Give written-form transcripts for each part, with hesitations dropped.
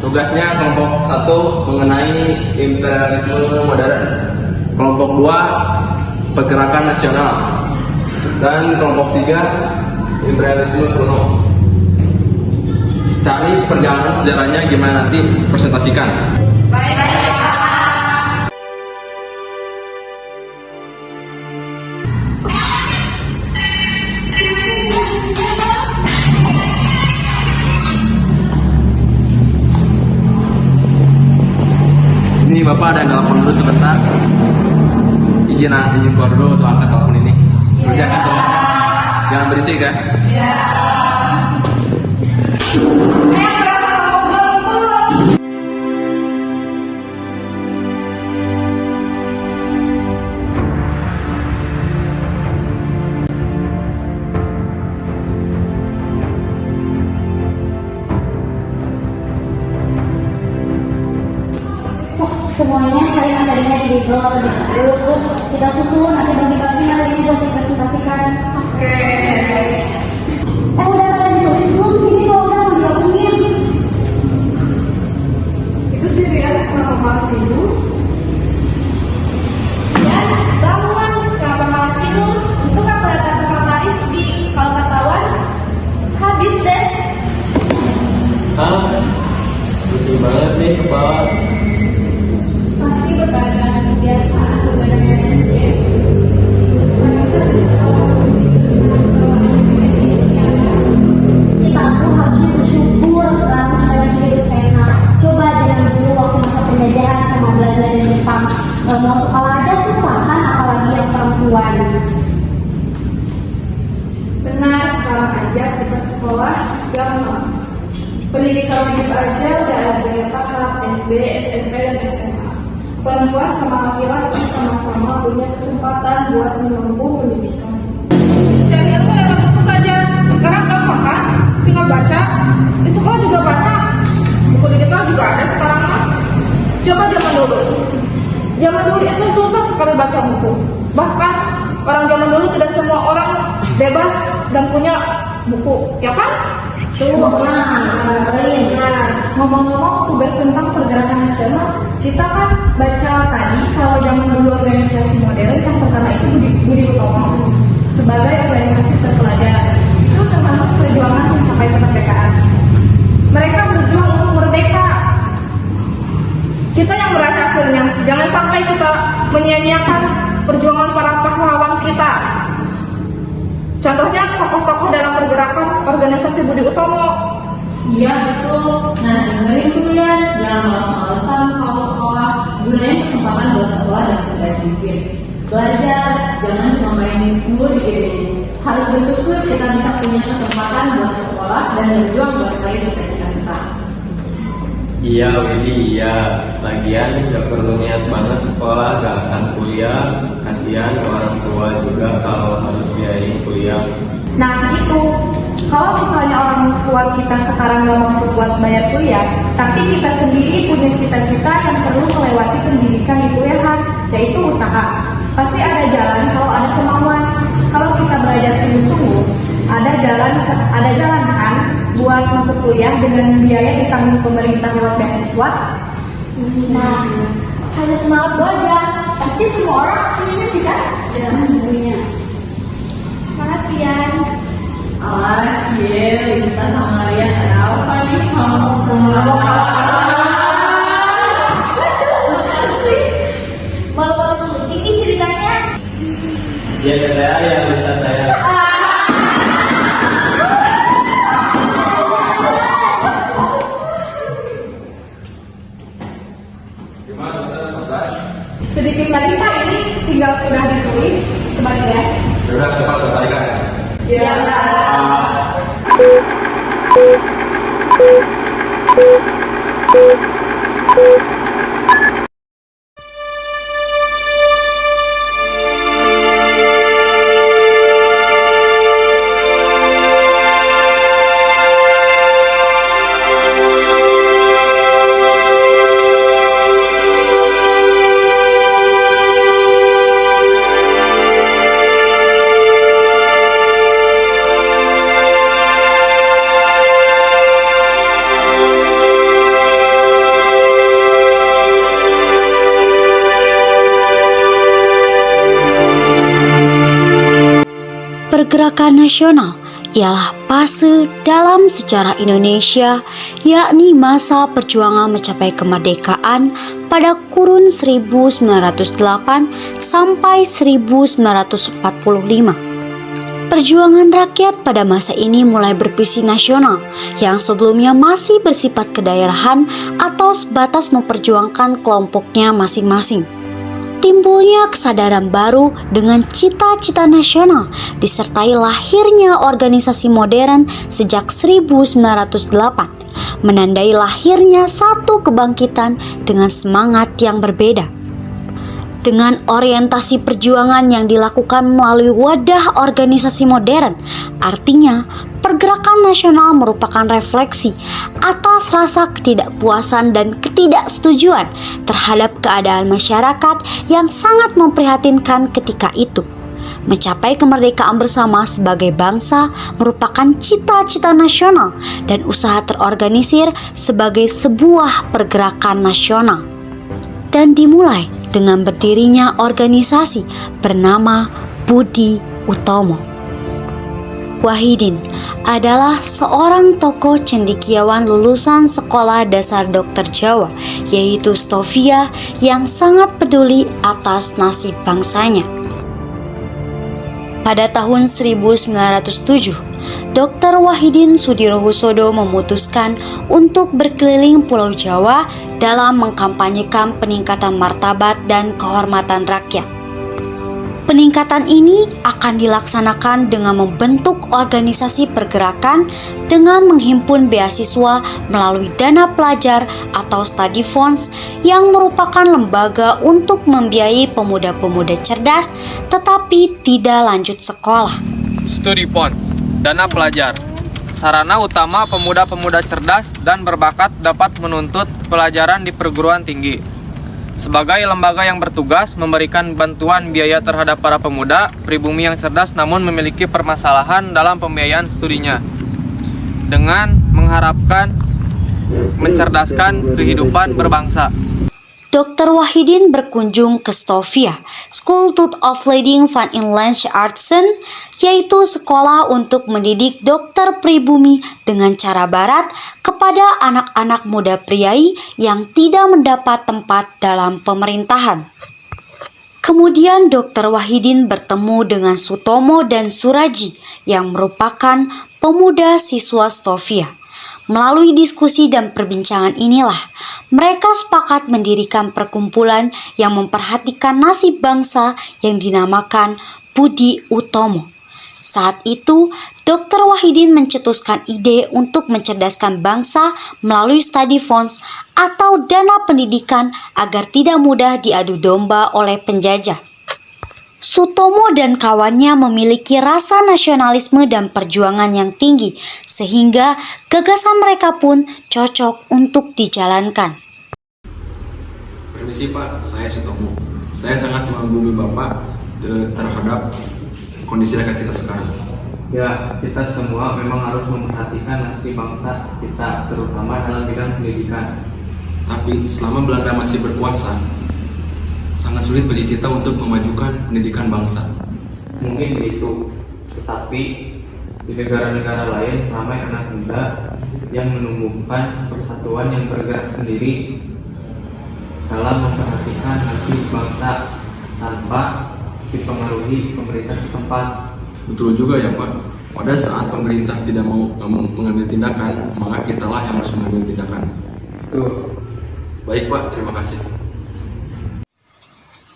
Tugasnya kelompok 1 mengenai imperialisme modern, kelompok 2 pergerakan nasional, dan kelompok 3 imperialisme kuno. Cari perjalanan sejarahnya gimana, nanti presentasikan. Baik, Pak. Ini Bapak ada telepon dulu sebentar. Izin keluar dulu untuk angkat telepon ini. Kerjakan tugasnya. Jangan berisik ya. Ya. Semuanya cari materinya di Google terus kita susun, nanti bagi-bagi materi buat dipresentasikan. Oke. Udah pada ditulis belum sini, kalau udah mau digabungin. Itu sih Rian, kenapa malah tidur? Ya, bangun, kenapa malah tidur? Itu kan kelihatan sama Paris di kalau ketahuan habis deh. Pusing banget nih kepala. Pasti berkaitan kebiasaan berbeda-beda ya. Kita tuh harusnya bersyukur sekarang kita masih hidup enak. Coba jangan dulu waktu masa penjajahan sama Belanda dan Jepang. Mau sekolah aja susah kan, apalagi yang perempuan. Benar, sekarang aja kita sekolah gampang. Pendidikan wajib aja udah ada tahap SD, SMP, dan SMA. Perempuan sama laki-laki sama-sama punya kesempatan buat menempuh pendidikan. Cari ilmu lewat buku saja. Sekarang gampang kan? Tinggal baca. Di sekolah juga banyak. Buku digital juga ada sekarang mah. Coba zaman dulu. Zaman dulu itu susah sekali baca buku. Bahkan orang zaman dulu tidak semua orang bebas dan punya buku, ya kan? Ngomong-ngomong tugas tentang pergerakan nasional, kita kan baca tadi kalau zaman dulu organisasi modern yang pertama itu Budi Utomo sebagai organisasi terpelajar, itu termasuk perjuangan mencapai kemerdekaan. Mereka berjuang untuk merdeka. Kita yang meraih hasilnya, jangan sampai kita menyia-nyiakan perjuangan para pahlawan kita. Contohnya tokoh-tokoh dalam pergerakan organisasi Budi Utomo. Iya betul. Nah dengerin dulu ya, jangan malas-malasan kalau sekolah. Gunain kesempatan buat sekolah dengan sebaik mungkin. Belajar, jangan cuma main mulu di game. Harus bersyukur kita bisa punya kesempatan buat sekolah dan berjuang buat meraih cita-cita kita. Iya Windy, iya. Lagian gak perlu niat banget sekolah, gak akan kuliah. Kasihan orang tua juga kalau harus biayain kuliah. Nah itu, kalau misalnya orang tua kita sekarang nggak mampu buat bayar kuliah, tapi kita sendiri punya cita-cita yang perlu melewati pendidikan di kuliahan, yaitu usaha. Pasti ada jalan kalau ada kemauan. Kalau kita belajar sungguh-sungguh, ada jalan kan buat masuk kuliah dengan biaya ditanggung pemerintah lewat beasiswa. Nah, harus semangat belajar. Pasti semua orang punya mimpi kan? Ya, punya. Semangat Pian. Alas, Lisa sama Rian ada apa nih? Malu-malu dulu sini ceritanya. Iya saya ya bisa saya. Gimana Ustaz? Sedikit lagi Pak, ini tinggal sudah ditulis sebagian. Sudah cepat selesaikan. Ya. pergerakan nasional ialah fase dalam sejarah Indonesia, yakni masa perjuangan mencapai kemerdekaan pada kurun 1908 sampai 1945. Perjuangan rakyat pada masa ini mulai bervisi nasional yang sebelumnya masih bersifat kedaerahan atau sebatas memperjuangkan kelompoknya masing-masing. Timbulnya kesadaran baru dengan cita-cita nasional disertai lahirnya organisasi modern sejak 1908, menandai lahirnya satu kebangkitan dengan semangat yang berbeda. Dengan orientasi perjuangan yang dilakukan melalui wadah organisasi modern, artinya pergerakan nasional merupakan refleksi atas rasa ketidakpuasan dan ketidaksetujuan terhadap keadaan masyarakat yang sangat memprihatinkan ketika itu. Mencapai kemerdekaan bersama sebagai bangsa merupakan cita-cita nasional dan usaha terorganisir sebagai sebuah pergerakan nasional. Dan dimulai dengan berdirinya organisasi bernama Budi Utomo. Wahidin adalah seorang tokoh cendekiawan lulusan Sekolah Dasar Dokter Jawa, yaitu Stovia, yang sangat peduli atas nasib bangsanya. Pada tahun 1907, Dr. Wahidin Sudirohusodo memutuskan untuk berkeliling Pulau Jawa dalam mengkampanyekan peningkatan martabat dan kehormatan rakyat. Peningkatan ini akan dilaksanakan dengan membentuk organisasi pergerakan dengan menghimpun beasiswa melalui dana pelajar atau study funds yang merupakan lembaga untuk membiayai pemuda-pemuda cerdas tetapi tidak lanjut sekolah. Study funds, dana pelajar, sarana utama pemuda-pemuda cerdas dan berbakat dapat menuntut pelajaran di perguruan tinggi. Sebagai lembaga yang bertugas memberikan bantuan biaya terhadap para pemuda pribumi yang cerdas namun memiliki permasalahan dalam pembiayaan studinya, dengan mengharapkan mencerdaskan kehidupan berbangsa. Dr. Wahidin berkunjung ke Stovia, School of Leading Fun in Lange Artsen, yaitu sekolah untuk mendidik dokter pribumi dengan cara barat kepada anak-anak muda priai yang tidak mendapat tempat dalam pemerintahan. Kemudian Dr. Wahidin bertemu dengan Sutomo dan Suraji yang merupakan pemuda siswa Stovia. Melalui diskusi dan perbincangan inilah mereka sepakat mendirikan perkumpulan yang memperhatikan nasib bangsa yang dinamakan Budi Utomo. Saat itu, Dr. Wahidin mencetuskan ide untuk mencerdaskan bangsa melalui study funds atau dana pendidikan agar tidak mudah diadu domba oleh penjajah. Sutomo dan kawannya memiliki rasa nasionalisme dan perjuangan yang tinggi, sehingga gagasan mereka pun cocok untuk dijalankan. Permisi Pak, saya Sutomo. Saya sangat mengagumi Bapak terhadap kondisi rakyat kita sekarang. Ya, kita semua memang harus memperhatikan nasib bangsa kita, terutama dalam bidang pendidikan. Tapi selama Belanda masih berkuasa, sangat sulit bagi kita untuk memajukan pendidikan bangsa. Mungkin begitu, tetapi di negara-negara lain ramai anak muda yang menumbuhkan persatuan yang bergerak sendiri dalam memperhatikan nasib bangsa tanpa dipengaruhi pemerintah setempat. Betul juga ya Pak. Pada saat pemerintah tidak mau mengambil tindakan, maka kitalah yang harus mengambil tindakan. Betul. Baik Pak, terima kasih.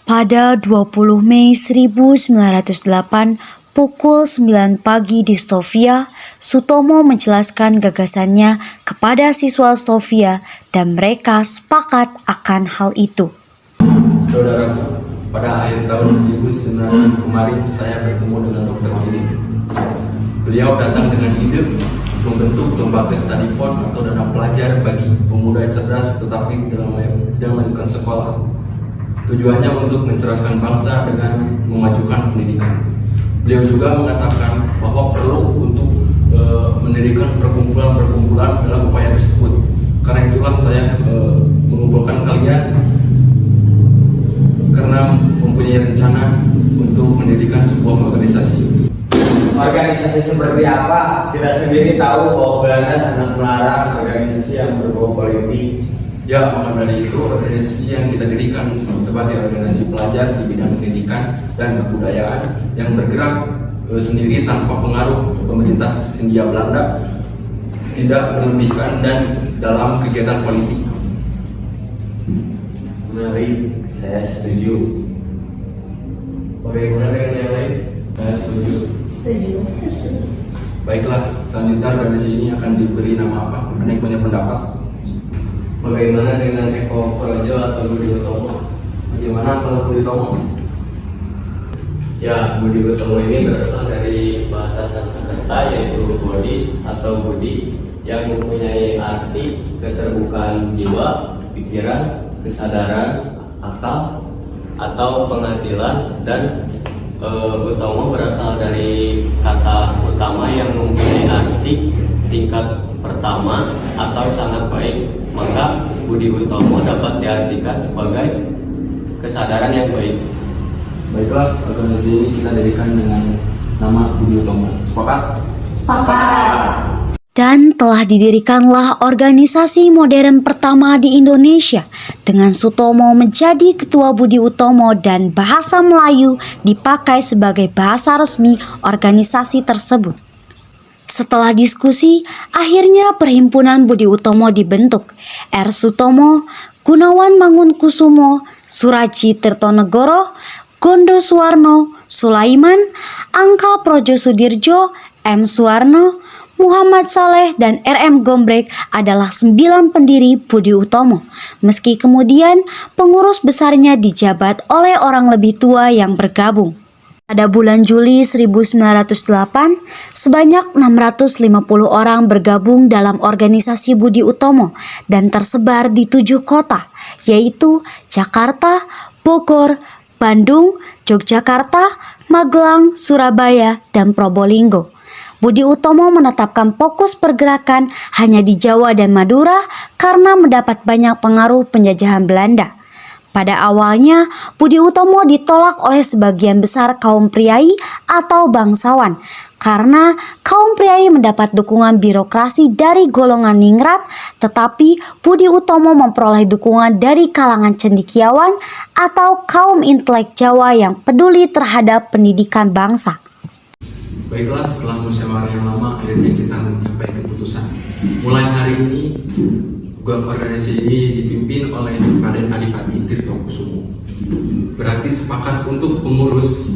Pada 20 Mei 1908, pukul 9 pagi di Stovia, Sutomo menjelaskan gagasannya kepada siswa Stovia dan mereka sepakat akan hal itu. Saudara, pada akhir tahun 1900 kemarin saya bertemu dengan Dr. Wahidin. Beliau datang dengan ide membentuk lembaga study fund atau dana pelajar bagi pemuda cerdas tetapi tidak melanjutkan sekolah. Tujuannya untuk mencerdaskan bangsa dengan memajukan pendidikan. Beliau juga mengatakan bahwa perlu untuk mendirikan perkumpulan-perkumpulan dalam upaya tersebut. Karena itulah saya mengumpulkan kalian karena mempunyai rencana untuk mendirikan sebuah organisasi. organisasi seperti apa? Kita sendiri tahu bahwa Belanda sangat melarang organisasi yang berbau politik. Ya, maka dari itu organisasi yang kita dirikan sebagai organisasi pelajar di bidang pendidikan dan kebudayaan yang bergerak sendiri tanpa pengaruh pemerintah Hindia Belanda, tidak melebihkan dan dalam kegiatan politik. Menarik, saya setuju. Bagaimana dengan yang lain? Saya setuju. Baiklah, selanjutnya organisasi ini akan diberi nama apa? Ada yang punya pendapat? Bagaimana dengan Eko Projo atau Budi Utomo? Bagaimana kalau Budi Utomo? Ya, Budi Utomo ini berasal dari bahasa Sanskerta yaitu Bodhi atau Budi yang mempunyai arti keterbukaan jiwa, pikiran, kesadaran, akal, atau pengadilan, dan Utomo berasal dari kata utama yang mempunyai arti tingkat pertama atau sangat baik, maka Budi Utomo dapat diartikan sebagai kesadaran yang baik. Baiklah, organisasi ini kita dirikan dengan nama Budi Utomo. Sepakat? Dan telah didirikanlah organisasi modern pertama di Indonesia dengan Sutomo menjadi ketua Budi Utomo dan bahasa Melayu dipakai sebagai bahasa resmi organisasi tersebut. Setelah diskusi, akhirnya Perhimpunan Budi Utomo dibentuk. R. Sutomo, Gunawan Mangunkusumo, Suraji Tirtonegoro, Gondo Suwarno, Sulaiman, Angka Projosudirjo, M. Suwarno, Muhammad Saleh, dan R.M. Gombrek adalah 9 pendiri Budi Utomo. Meski kemudian pengurus besarnya dijabat oleh orang lebih tua yang bergabung. Pada bulan Juli 1908, sebanyak 650 orang bergabung dalam organisasi Budi Utomo dan tersebar di 7 kota, yaitu Jakarta, Bogor, Bandung, Yogyakarta, Magelang, Surabaya, dan Probolinggo. Budi Utomo menetapkan fokus pergerakan hanya di Jawa dan Madura karena mendapat banyak pengaruh penjajahan Belanda. Pada awalnya, Budi Utomo ditolak oleh sebagian besar kaum priai atau bangsawan karena kaum priai mendapat dukungan birokrasi dari golongan ningrat, tetapi Budi Utomo memperoleh dukungan dari kalangan cendekiawan atau kaum intelek Jawa yang peduli terhadap pendidikan bangsa. Baiklah, setelah musyawarah yang lama, akhirnya kita mencapai keputusan. Mulai hari ini, organisasi ini dipimpin oleh Raden Adipati Tirtokusumo. Berarti sepakat untuk pengurus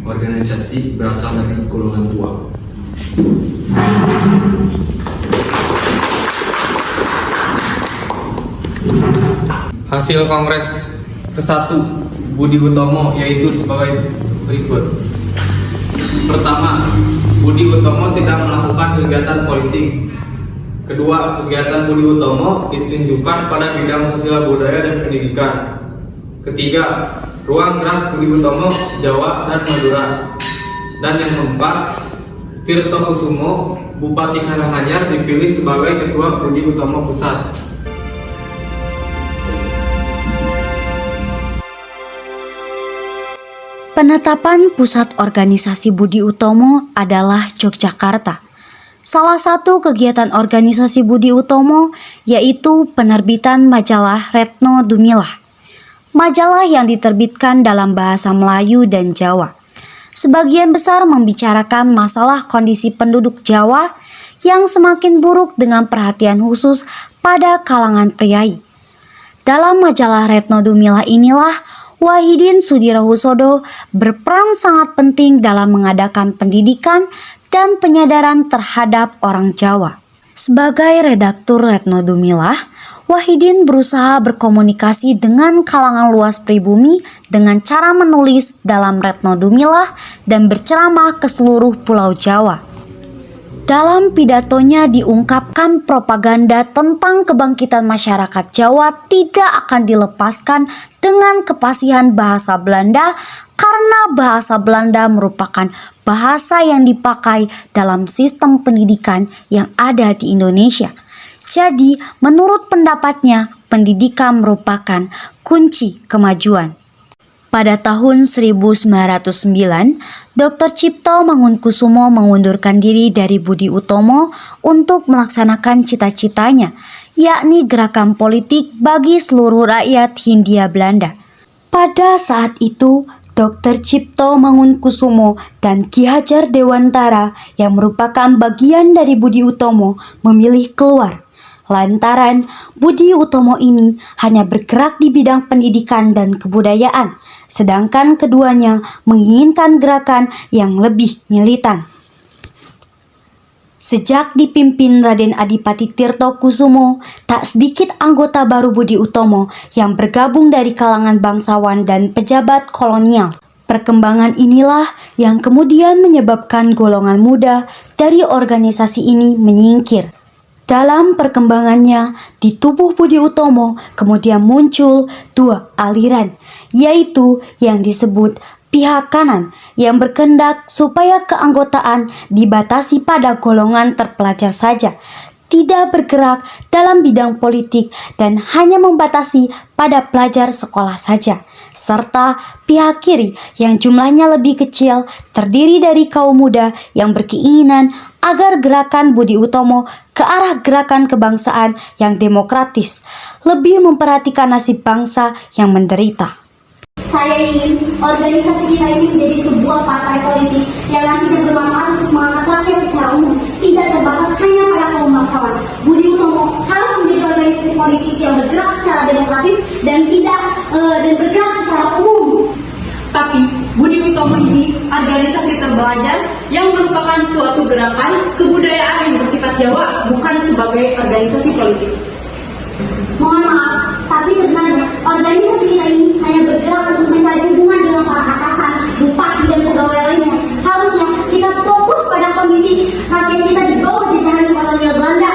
organisasi berasal dari golongan tua. Hasil Kongres ke-1 Budi Utomo yaitu sebagai berikut. Pertama, Budi Utomo tidak melakukan kegiatan politik. Kedua, kegiatan Budi Utomo ditunjukkan pada bidang sosial budaya dan pendidikan. Ketiga, ruang gerak Budi Utomo Jawa dan Madura. Dan yang keempat, Tirtokusumo Bupati Karanganyar dipilih sebagai ketua Budi Utomo Pusat. Penetapan pusat organisasi Budi Utomo adalah Yogyakarta. Salah satu kegiatan organisasi Budi Utomo yaitu penerbitan majalah Retno Dumilah. Majalah yang diterbitkan dalam bahasa Melayu dan Jawa. Sebagian besar membicarakan masalah kondisi penduduk Jawa yang semakin buruk dengan perhatian khusus pada kalangan priai. Dalam majalah Retno Dumilah inilah Wahidin Sudirohusodo berperan sangat penting dalam mengadakan pendidikan dan penyadaran terhadap orang Jawa. Sebagai redaktur Retno Dumilah, Wahidin berusaha berkomunikasi dengan kalangan luas pribumi dengan cara menulis dalam Retno Dumilah dan berceramah ke seluruh Pulau Jawa. Dalam pidatonya diungkapkan propaganda tentang kebangkitan masyarakat Jawa tidak akan dilepaskan dengan kepasihan bahasa Belanda karena bahasa Belanda merupakan bahasa yang dipakai dalam sistem pendidikan yang ada di Indonesia. Jadi, menurut pendapatnya, pendidikan merupakan kunci kemajuan. Pada tahun 1909, Dr. Cipto Mangunkusumo mengundurkan diri dari Budi Utomo untuk melaksanakan cita-citanya, yakni gerakan politik bagi seluruh rakyat Hindia Belanda. Pada saat itu, Dr. Cipto Mangunkusumo dan Ki Hajar Dewantara yang merupakan bagian dari Budi Utomo memilih keluar. Lantaran Budi Utomo ini hanya bergerak di bidang pendidikan dan kebudayaan, sedangkan keduanya menginginkan gerakan yang lebih militan. Sejak dipimpin Raden Adipati Tirto Kusumo, tak sedikit anggota baru Budi Utomo yang bergabung dari kalangan bangsawan dan pejabat kolonial. Perkembangan inilah yang kemudian menyebabkan golongan muda dari organisasi ini menyingkir. Dalam perkembangannya, di tubuh Budi Utomo kemudian muncul dua aliran, yaitu yang disebut pihak kanan yang berkehendak supaya keanggotaan dibatasi pada golongan terpelajar saja, tidak bergerak dalam bidang politik dan hanya membatasi pada pelajar sekolah saja, serta pihak kiri yang jumlahnya lebih kecil terdiri dari kaum muda yang berkeinginan agar gerakan Budi Utomo ke arah gerakan kebangsaan yang demokratis, lebih memperhatikan nasib bangsa yang menderita. Saya ingin organisasi kita ini menjadi sebuah partai politik yang nantinya bermanfaat untuk mengangkat rakyat secara umum, tidak terbatas hanya pada kaum bangsawan. Budi Utomo harus menjadi organisasi politik yang bergerak secara demokratis dan bergerak secara umum. Tapi Budi Utomo ini organisasi terpelajar yang merupakan suatu gerakan kebudayaan yang bersifat Jawa, bukan sebagai organisasi politik. Mohon maaf, tapi sebenarnya organisasi kita ini hanya bergerak untuk mencari hubungan dengan para atasan, bupati dan pegawai lainnya. Harusnya kita fokus pada kondisi rakyat kita di bawah jajahan kolonial Belanda.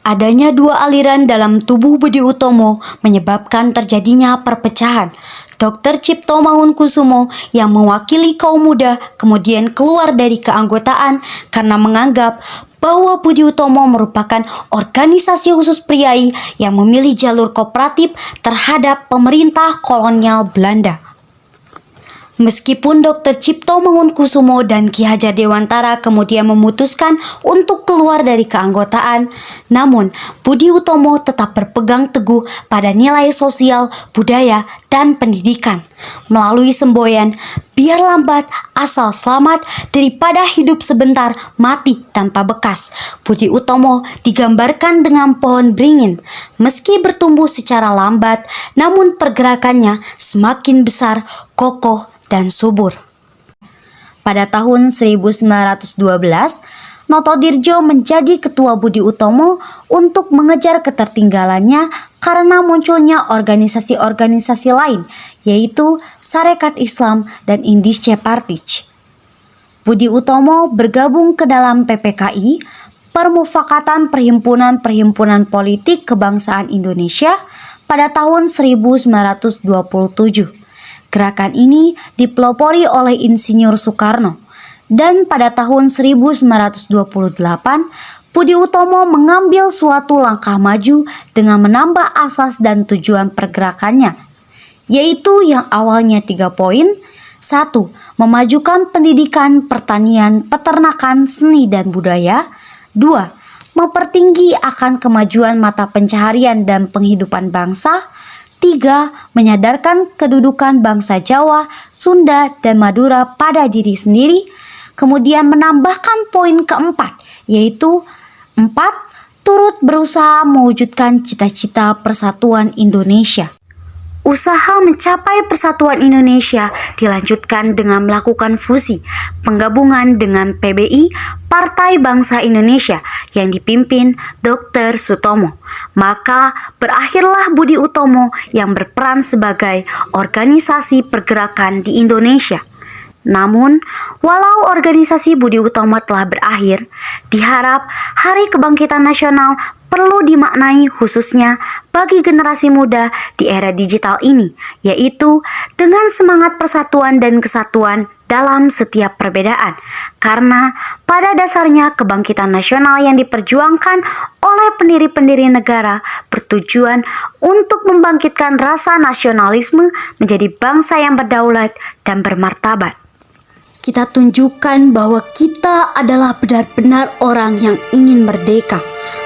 Adanya dua aliran dalam tubuh Budi Utomo menyebabkan terjadinya perpecahan. Dr. Cipto Mangunkusumo yang mewakili kaum muda kemudian keluar dari keanggotaan karena menganggap bahwa Budi Utomo merupakan organisasi khusus priai yang memilih jalur kooperatif terhadap pemerintah kolonial Belanda. Meskipun Dr. Cipto Mangunkusumo dan Ki Hajar Dewantara kemudian memutuskan untuk keluar dari keanggotaan, namun Budi Utomo tetap berpegang teguh pada nilai sosial, budaya, dan pendidikan. Melalui semboyan, biar lambat asal selamat daripada hidup sebentar mati tanpa bekas, Budi Utomo digambarkan dengan pohon beringin. Meski bertumbuh secara lambat, namun pergerakannya semakin besar, kokoh, dan subur. Pada tahun 1912, Notodirjo menjadi ketua Budi Utomo untuk mengejar ketertinggalannya karena munculnya organisasi-organisasi lain, yaitu Sarekat Islam dan Indische Partij. Budi Utomo bergabung ke dalam PPKI, Permufakatan Perhimpunan-Perhimpunan Politik Kebangsaan Indonesia, pada tahun 1927. Gerakan ini dipelopori oleh Insinyur Soekarno, dan pada tahun 1928 Budi Utomo mengambil suatu langkah maju dengan menambah asas dan tujuan pergerakannya, yaitu yang awalnya 3 poin. 1. Memajukan pendidikan, pertanian, peternakan, seni, dan budaya. 2. Mempertinggi akan kemajuan mata pencaharian dan penghidupan bangsa. 3. Menyadarkan kedudukan bangsa Jawa, Sunda, dan Madura pada diri sendiri. Kemudian menambahkan poin keempat, yaitu 4. Turut berusaha mewujudkan cita-cita persatuan Indonesia. Usaha mencapai persatuan Indonesia dilanjutkan dengan melakukan fusi, penggabungan dengan PBI, Partai Bangsa Indonesia, yang dipimpin Dr. Sutomo. Maka berakhirlah Budi Utomo yang berperan sebagai organisasi pergerakan di Indonesia. Namun, walau organisasi Budi Utomo telah berakhir, diharap Hari Kebangkitan Nasional perlu dimaknai khususnya bagi generasi muda di era digital ini, yaitu dengan semangat persatuan dan kesatuan dalam setiap perbedaan, karena pada dasarnya kebangkitan nasional yang diperjuangkan oleh pendiri-pendiri negara bertujuan untuk membangkitkan rasa nasionalisme menjadi bangsa yang berdaulat dan bermartabat. Kita tunjukkan bahwa kita adalah benar-benar orang yang ingin merdeka.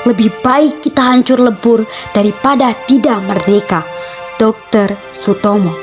Lebih baik kita hancur lebur daripada tidak merdeka. Dr. Sutomo.